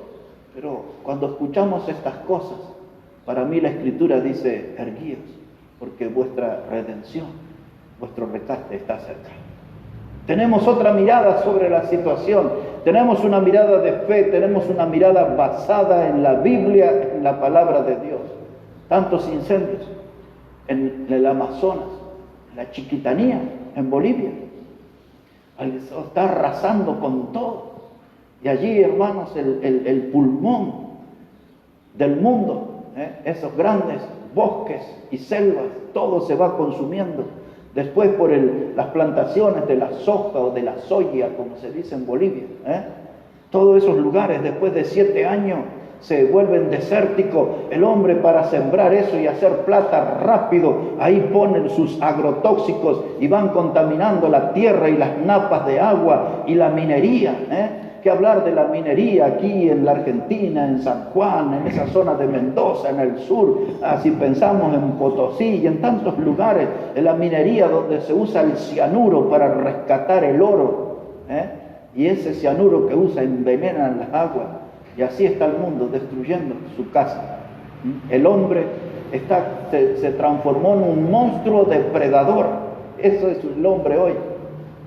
Speaker 2: Pero cuando escuchamos estas cosas, para mí la Escritura dice, erguíos, porque vuestra redención, vuestro rescate está cerca. Tenemos otra mirada sobre la situación, tenemos una mirada de fe, tenemos una mirada basada en la Biblia, en la palabra de Dios. Tantos incendios en el Amazonas, en la Chiquitanía, en Bolivia. Está arrasando con todo. Y allí, hermanos, el pulmón del mundo, esos grandes bosques y selvas, todo se va consumiendo. Después por las plantaciones de la soja o de la soya, como se dice en Bolivia. Todos esos lugares, después de 7 años, se vuelven desérticos. El hombre, para sembrar eso y hacer plata rápido, ahí ponen sus agrotóxicos y van contaminando la tierra y las napas de agua y la minería. Que hablar de la minería aquí en la Argentina, en San Juan, en esa zona de Mendoza, en el sur, si pensamos en Potosí y en tantos lugares, en la minería donde se usa el cianuro para rescatar el oro, y ese cianuro que usa envenena las aguas, y así está el mundo destruyendo su casa. El hombre se transformó en un monstruo depredador, eso es el hombre hoy,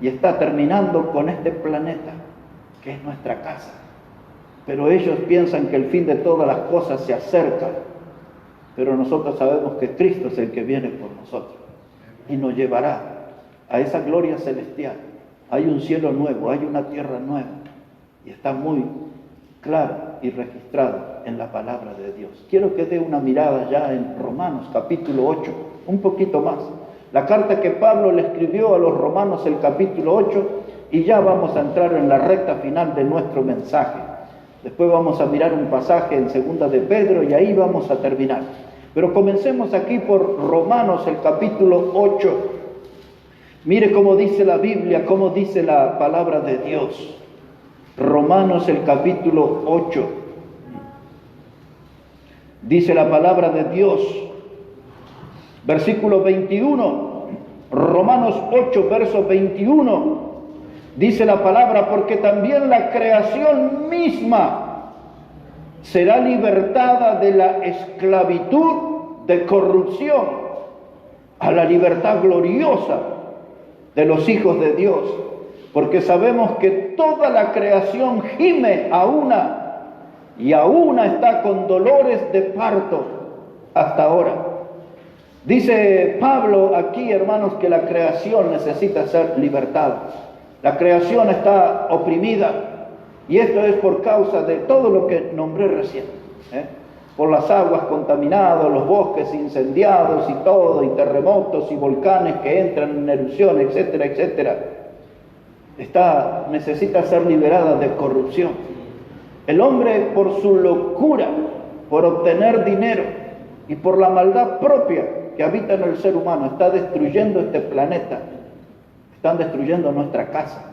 Speaker 2: y está terminando con este planeta, que es nuestra casa. Pero ellos piensan que el fin de todas las cosas se acerca, pero nosotros sabemos que Cristo es el que viene por nosotros y nos llevará a esa gloria celestial. Hay un cielo nuevo, hay una tierra nueva, y está muy claro y registrado en la palabra de Dios. Quiero que dé una mirada ya en Romanos capítulo 8, un poquito más. La carta que Pablo le escribió a los romanos, el capítulo 8, y ya vamos a entrar en la recta final de nuestro mensaje. Después vamos a mirar un pasaje en segunda de Pedro y ahí vamos a terminar. Pero comencemos aquí por Romanos, el capítulo 8. Mire cómo dice la Biblia, cómo dice la palabra de Dios. Romanos, el capítulo 8. Dice la palabra de Dios, versículo 21. Romanos 8, verso 21. Dice la palabra, porque también la creación misma será libertada de la esclavitud de corrupción a la libertad gloriosa de los hijos de Dios. Porque sabemos que toda la creación gime a una, y a una está con dolores de parto hasta ahora. Dice Pablo aquí, hermanos, que la creación necesita ser libertada. La creación está oprimida, y esto es por causa de todo lo que nombré recién, por las aguas contaminadas, los bosques incendiados y todo, y terremotos y volcanes que entran en erupción, etcétera, etcétera. Necesita ser liberada de corrupción. El hombre, por su locura, por obtener dinero y por la maldad propia que habita en el ser humano, está destruyendo este planeta. Están destruyendo nuestra casa.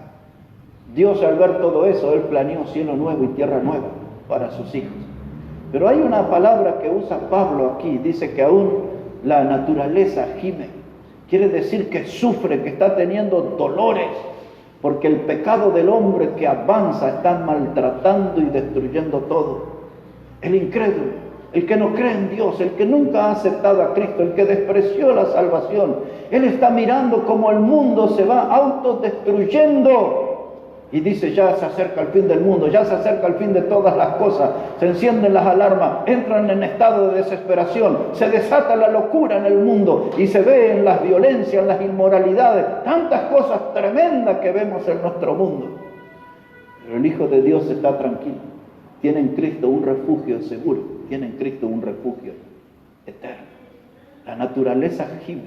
Speaker 2: Dios, al ver todo eso, Él planeó cielo nuevo y tierra nueva para sus hijos. Pero hay una palabra que usa Pablo aquí, dice que aún la naturaleza gime. Quiere decir que sufre, que está teniendo dolores, porque el pecado del hombre que avanza está maltratando y destruyendo todo. El incrédulo, el que no cree en Dios, el que nunca ha aceptado a Cristo, el que despreció la salvación, él está mirando cómo el mundo se va autodestruyendo. Y dice, ya se acerca el fin del mundo, ya se acerca el fin de todas las cosas. Se encienden las alarmas, entran en estado de desesperación, se desata la locura en el mundo y se ve en las violencias, en las inmoralidades, tantas cosas tremendas que vemos en nuestro mundo. Pero el Hijo de Dios está tranquilo. Tiene en Cristo un refugio seguro. Tiene en Cristo un refugio eterno. La naturaleza gime,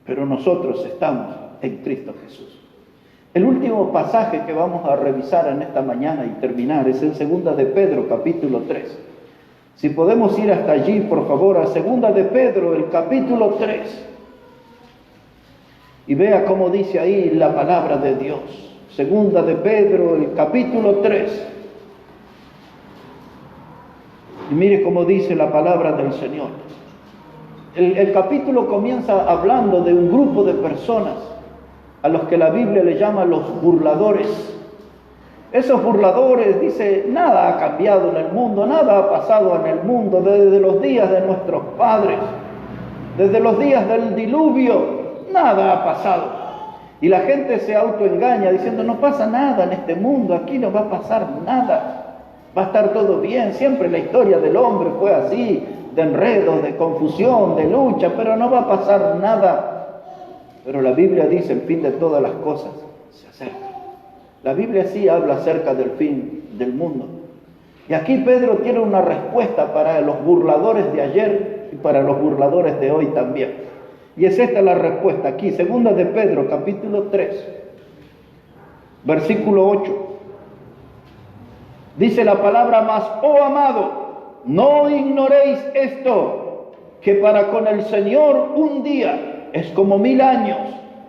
Speaker 2: pero nosotros estamos en Cristo Jesús. El último pasaje que vamos a revisar en esta mañana y terminar es en 2 de Pedro, capítulo 3. Si podemos ir hasta allí, por favor, a 2 de Pedro, el capítulo 3. Y vea cómo dice ahí la palabra de Dios. 2 de Pedro, el capítulo 3. Y mire cómo dice la palabra del Señor. El capítulo comienza hablando de un grupo de personas a los que la Biblia le llama los burladores. Esos burladores, dice, nada ha cambiado en el mundo, nada ha pasado en el mundo desde los días de nuestros padres, desde los días del diluvio, nada ha pasado. Y la gente se autoengaña diciendo, no pasa nada en este mundo, aquí no va a pasar nada, va a estar todo bien. Siempre la historia del hombre fue así, de enredos, de confusión, de lucha, pero no va a pasar nada. Pero la Biblia dice, el fin de todas las cosas se acerca. La Biblia sí habla acerca del fin del mundo. Y aquí Pedro tiene una respuesta para los burladores de ayer y para los burladores de hoy también. Y es esta la respuesta aquí, 2 de Pedro, capítulo 3, versículo 8. Dice la palabra: mas, oh amado, no ignoréis esto, que para con el Señor un día es como 1000 años,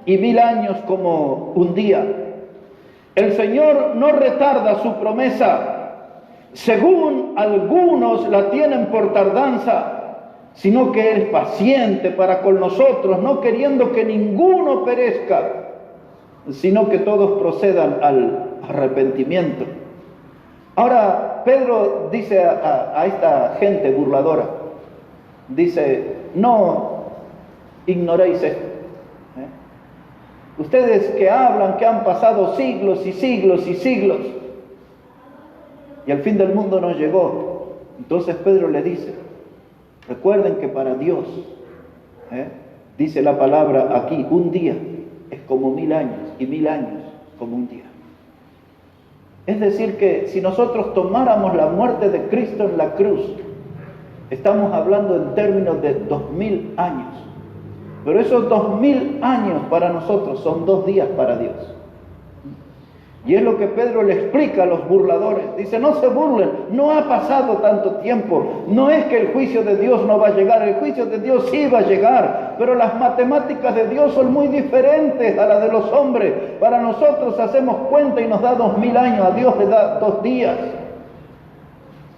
Speaker 2: y 1000 años como un día. El Señor no retarda su promesa, según algunos la tienen por tardanza, sino que es paciente para con nosotros, no queriendo que ninguno perezca, sino que todos procedan al arrepentimiento. Ahora, Pedro dice a esta gente burladora, dice, no ignoréis esto. Ustedes que hablan que han pasado siglos y siglos y siglos, y el fin del mundo no llegó. Entonces Pedro le dice, recuerden que para Dios, dice la palabra aquí, un día es como 1000 años, y 1000 años como un día. Es decir que si nosotros tomáramos la muerte de Cristo en la cruz, estamos hablando en términos de 2000 años. Pero esos 2000 años para nosotros son 2 días para Dios. Y es lo que Pedro le explica a los burladores. Dice, no se burlen, no ha pasado tanto tiempo. No es que el juicio de Dios no va a llegar, el juicio de Dios sí va a llegar. Pero las matemáticas de Dios son muy diferentes a las de los hombres. Para nosotros hacemos cuenta y nos da 2000 años, a Dios le da 2 días.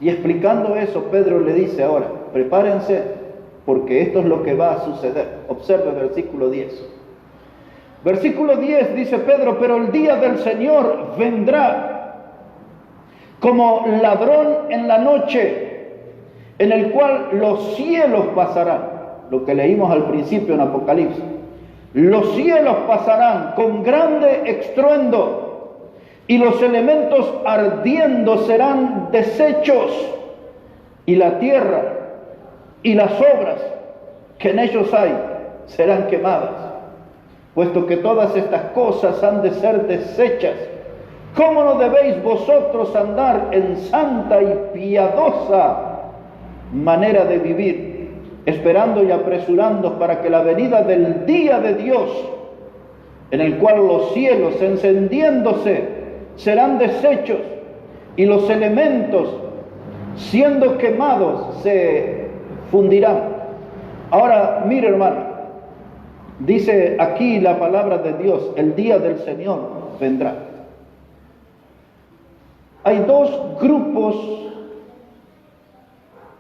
Speaker 2: Y explicando eso, Pedro le dice ahora, prepárense, porque esto es lo que va a suceder. Observe el versículo 10. Versículo 10 dice Pedro, pero el día del Señor vendrá como ladrón en la noche, en el cual los cielos pasarán. Lo que leímos al principio en Apocalipsis. Los cielos pasarán con grande estruendo, y los elementos ardiendo serán deshechos, y la tierra y las obras que en ellos hay serán quemadas. Puesto que todas estas cosas han de ser deshechas, ¿cómo no debéis vosotros andar en santa y piadosa manera de vivir, esperando y apresurando para que la venida del día de Dios, en el cual los cielos encendiéndose serán deshechos y los elementos siendo quemados se fundirán? Ahora, mire hermano, dice aquí la palabra de Dios, el día del Señor vendrá. Hay 2 grupos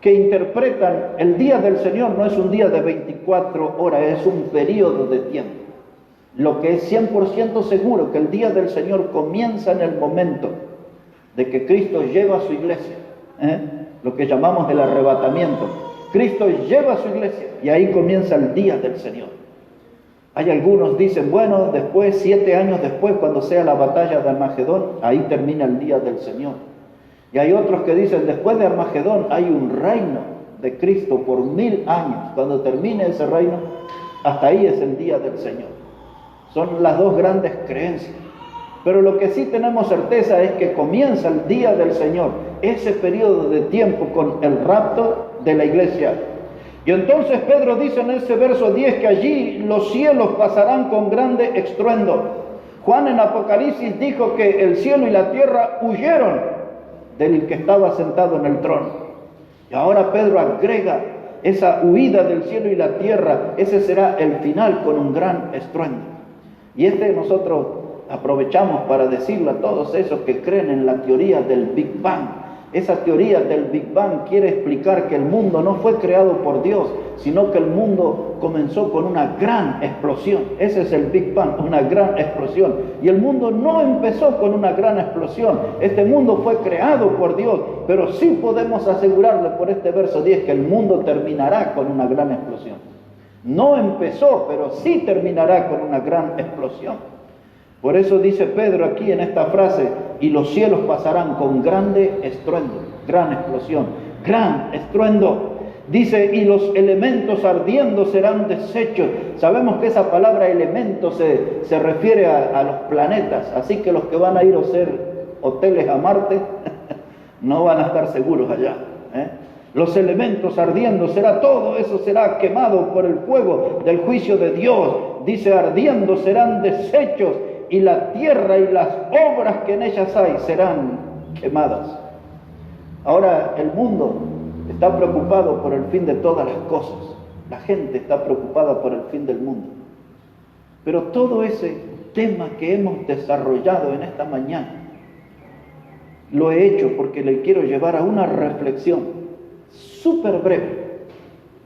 Speaker 2: que interpretan el día del Señor, no es un día de 24 horas, es un periodo de tiempo. Lo que es 100% seguro, que el día del Señor comienza en el momento de que Cristo lleva a su iglesia, lo que llamamos el arrebatamiento. Cristo lleva a su iglesia y ahí comienza el día del Señor. Hay algunos dicen, bueno, después, 7 años después, cuando sea la batalla de Armagedón, ahí termina el día del Señor. Y hay otros que dicen, después de Armagedón hay un reino de Cristo por 1000 años. Cuando termine ese reino, hasta ahí es el día del Señor. Son las 2 grandes creencias. Pero lo que sí tenemos certeza es que comienza el día del Señor, ese periodo de tiempo con el rapto de la iglesia. Y entonces Pedro dice en ese verso 10 que allí los cielos pasarán con grande estruendo. Juan en Apocalipsis dijo que el cielo y la tierra huyeron del que estaba sentado en el trono. Y ahora Pedro agrega esa huida del cielo y la tierra, ese será el final con un gran estruendo. Y nosotros aprovechamos para decirle a todos esos que creen en la teoría del Big Bang. Esa teoría del Big Bang quiere explicar que el mundo no fue creado por Dios, sino que el mundo comenzó con una gran explosión. Ese es el Big Bang, una gran explosión. Y el mundo no empezó con una gran explosión. Este mundo fue creado por Dios, pero sí podemos asegurarle por este verso 10 que el mundo terminará con una gran explosión. No empezó, pero sí terminará con una gran explosión. Por eso dice Pedro aquí en esta frase, y los cielos pasarán con grande estruendo, gran explosión, gran estruendo. Dice, y los elementos ardiendo serán deshechos. Sabemos que esa palabra elemento se refiere a los planetas, así que los que van a ir a hacer hoteles a Marte no van a estar seguros allá, Los elementos ardiendo, todo eso será quemado por el fuego del juicio de Dios. Dice, ardiendo serán deshechos, y la tierra y las obras que en ellas hay serán quemadas. Ahora el mundo está preocupado por el fin de todas las cosas. La gente está preocupada por el fin del mundo. Pero todo ese tema que hemos desarrollado en esta mañana, lo he hecho porque le quiero llevar a una reflexión súper breve.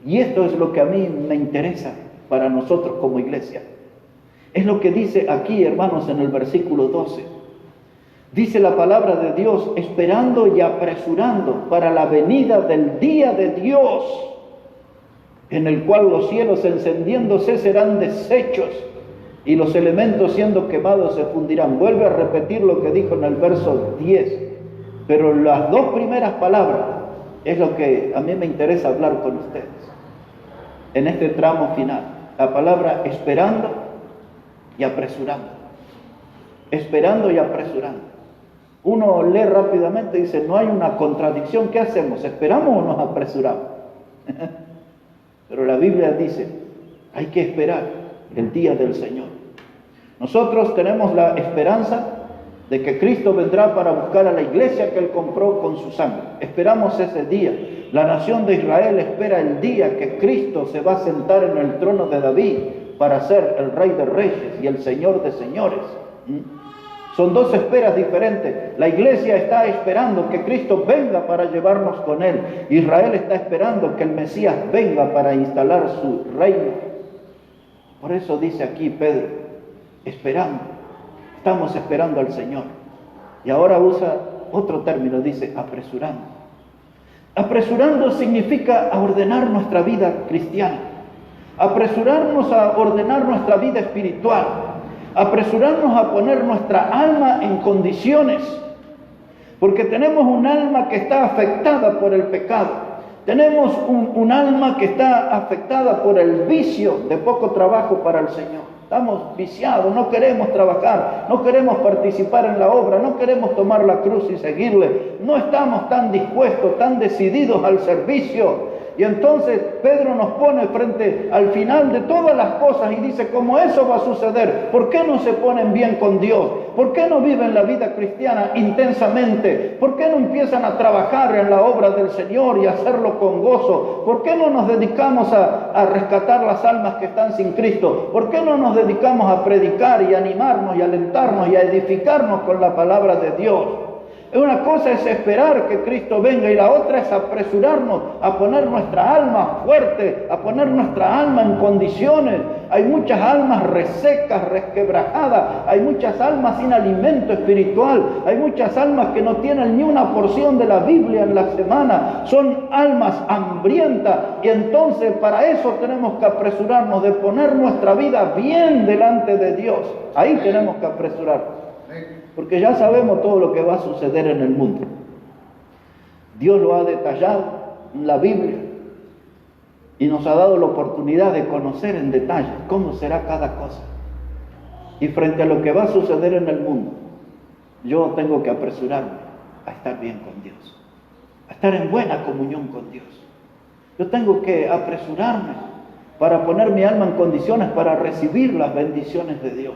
Speaker 2: Y esto es lo que a mí me interesa para nosotros como iglesia. Es lo que dice aquí, hermanos, en el versículo 12. Dice la palabra de Dios, esperando y apresurando para la venida del día de Dios, en el cual los cielos encendiéndose serán deshechos y los elementos siendo quemados se fundirán. Vuelve a repetir lo que dijo en el verso 10. Pero las dos primeras palabras es lo que a mí me interesa hablar con ustedes en este tramo final. La palabra esperando y apresurando. Esperando y apresurando. Uno lee rápidamente y dice, no hay una contradicción. ¿Qué hacemos? ¿Esperamos o nos apresuramos? Pero la Biblia dice, hay que esperar el día del Señor. Nosotros tenemos la esperanza de que Cristo vendrá para buscar a la iglesia que Él compró con su sangre. Esperamos ese día. La nación de Israel espera el día que Cristo se va a sentar en el trono de David para ser el Rey de Reyes y el Señor de Señores. Son dos esperas diferentes. La iglesia está esperando que Cristo venga para llevarnos con Él. Israel está esperando que el Mesías venga para instalar su reino. Por eso dice aquí Pedro, esperando. Estamos esperando al Señor. Y ahora usa otro término, dice apresurando. Apresurando significa ordenar nuestra vida cristiana. Apresurarnos a ordenar nuestra vida espiritual. Apresurarnos a poner nuestra alma en condiciones. Porque tenemos un alma que está afectada por el pecado. Tenemos un alma que está afectada por el vicio de poco trabajo para el Señor. Estamos viciados, no queremos trabajar, no queremos participar en la obra, no queremos tomar la cruz y seguirle. No estamos tan dispuestos, tan decididos al servicio. Y entonces Pedro nos pone frente al final de todas las cosas y dice, ¿cómo eso va a suceder? ¿Por qué no se ponen bien con Dios? ¿Por qué no viven la vida cristiana intensamente? ¿Por qué no empiezan a trabajar en la obra del Señor y a hacerlo con gozo? ¿Por qué no nos dedicamos a rescatar las almas que están sin Cristo? ¿Por qué no nos dedicamos a predicar y animarnos y alentarnos y a edificarnos con la palabra de Dios? Una cosa es esperar que Cristo venga y la otra es apresurarnos a poner nuestra alma fuerte, a poner nuestra alma en condiciones. Hay muchas almas resecas, resquebrajadas, hay muchas almas sin alimento espiritual, hay muchas almas que no tienen ni una porción de la Biblia en la semana, son almas hambrientas y entonces para eso tenemos que apresurarnos de poner nuestra vida bien delante de Dios. Ahí tenemos que apresurarnos. Porque ya sabemos todo lo que va a suceder en el mundo. Dios lo ha detallado en la Biblia y nos ha dado la oportunidad de conocer en detalle cómo será cada cosa. Y frente a lo que va a suceder en el mundo, yo tengo que apresurarme a estar bien con Dios, a estar en buena comunión con Dios. Yo tengo que apresurarme para poner mi alma en condiciones para recibir las bendiciones de Dios,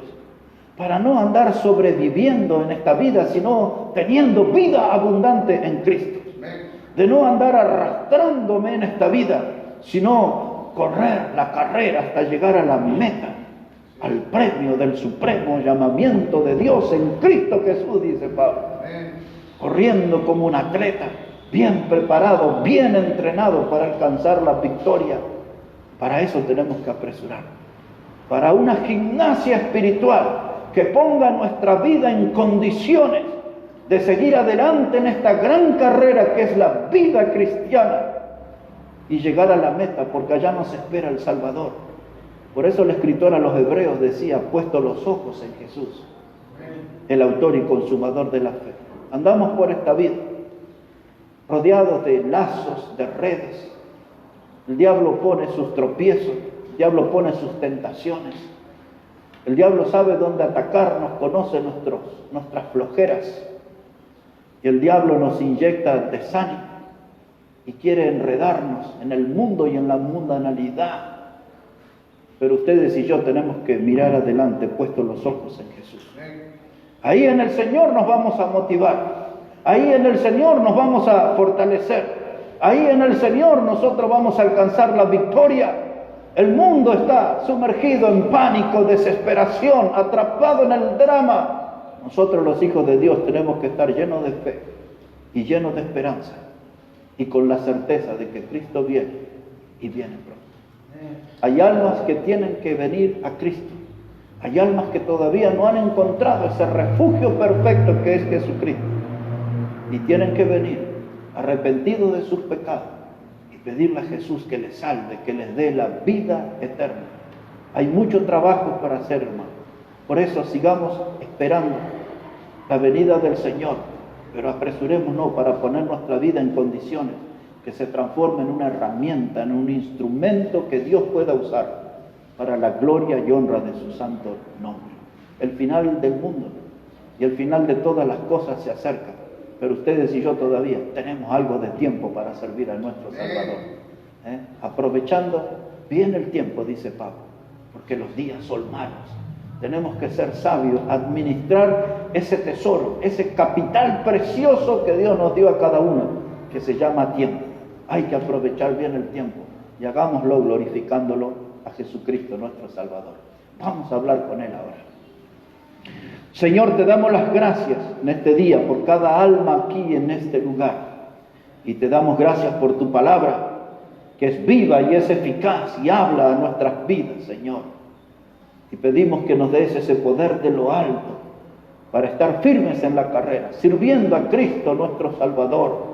Speaker 2: para no andar sobreviviendo en esta vida, sino teniendo vida abundante en Cristo. De no andar arrastrándome en esta vida, sino correr la carrera hasta llegar a la meta, al premio del supremo llamamiento de Dios en Cristo Jesús, dice Pablo. Corriendo como un atleta, bien preparado, bien entrenado para alcanzar la victoria. Para eso tenemos que apresurarnos. Para una gimnasia espiritual que ponga nuestra vida en condiciones de seguir adelante en esta gran carrera que es la vida cristiana y llegar a la meta, porque allá nos espera el Salvador. Por eso el escritor a los Hebreos decía: puesto los ojos en Jesús, el autor y consumador de la fe. Andamos por esta vida rodeados de lazos, de redes. El diablo pone sus tropiezos, el diablo pone sus tentaciones. El diablo sabe dónde atacarnos, conoce nuestras flojeras. Y el diablo nos inyecta desánimo y quiere enredarnos en el mundo y en la mundanalidad. Pero ustedes y yo tenemos que mirar adelante, puestos los ojos en Jesús. Ahí en el Señor nos vamos a motivar. Ahí en el Señor nos vamos a fortalecer. Ahí en el Señor nosotros vamos a alcanzar la victoria. El mundo está sumergido en pánico, desesperación, atrapado en el drama. Nosotros los hijos de Dios tenemos que estar llenos de fe y llenos de esperanza y con la certeza de que Cristo viene y viene pronto. Hay almas que tienen que venir a Cristo. Hay almas que todavía no han encontrado ese refugio perfecto que es Jesucristo. Y tienen que venir arrepentidos de sus pecados y pedirle a Jesús que les salve, que les dé la vida eterna. Hay mucho trabajo para hacer, hermano. Por eso sigamos esperando la venida del Señor, pero apresurémonos para poner nuestra vida en condiciones que se transforme en una herramienta, en un instrumento que Dios pueda usar para la gloria y honra de su santo nombre. El final del mundo y el final de todas las cosas se acerca, pero ustedes y yo todavía tenemos algo de tiempo para servir a nuestro Salvador. Aprovechando bien el tiempo, dice Pablo, porque los días son malos. Tenemos que ser sabios, administrar ese tesoro, ese capital precioso que Dios nos dio a cada uno, que se llama tiempo. Hay que aprovechar bien el tiempo y hagámoslo glorificándolo a Jesucristo nuestro Salvador. Vamos a hablar con Él ahora. Señor, te damos las gracias en este día por cada alma aquí en este lugar. Y te damos gracias por tu palabra, que es viva y es eficaz y habla a nuestras vidas, Señor. Y pedimos que nos des ese poder de lo alto para estar firmes en la carrera, sirviendo a Cristo nuestro Salvador.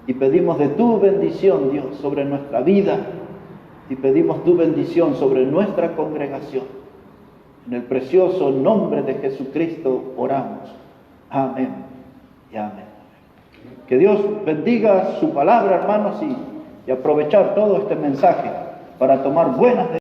Speaker 2: Y pedimos de tu bendición, Dios, sobre nuestra vida. Y pedimos tu bendición sobre nuestra congregación. En el precioso nombre de Jesucristo oramos. Amén y amén. Que Dios bendiga su palabra, hermanos, y aprovechar todo este mensaje para tomar buenas decisiones.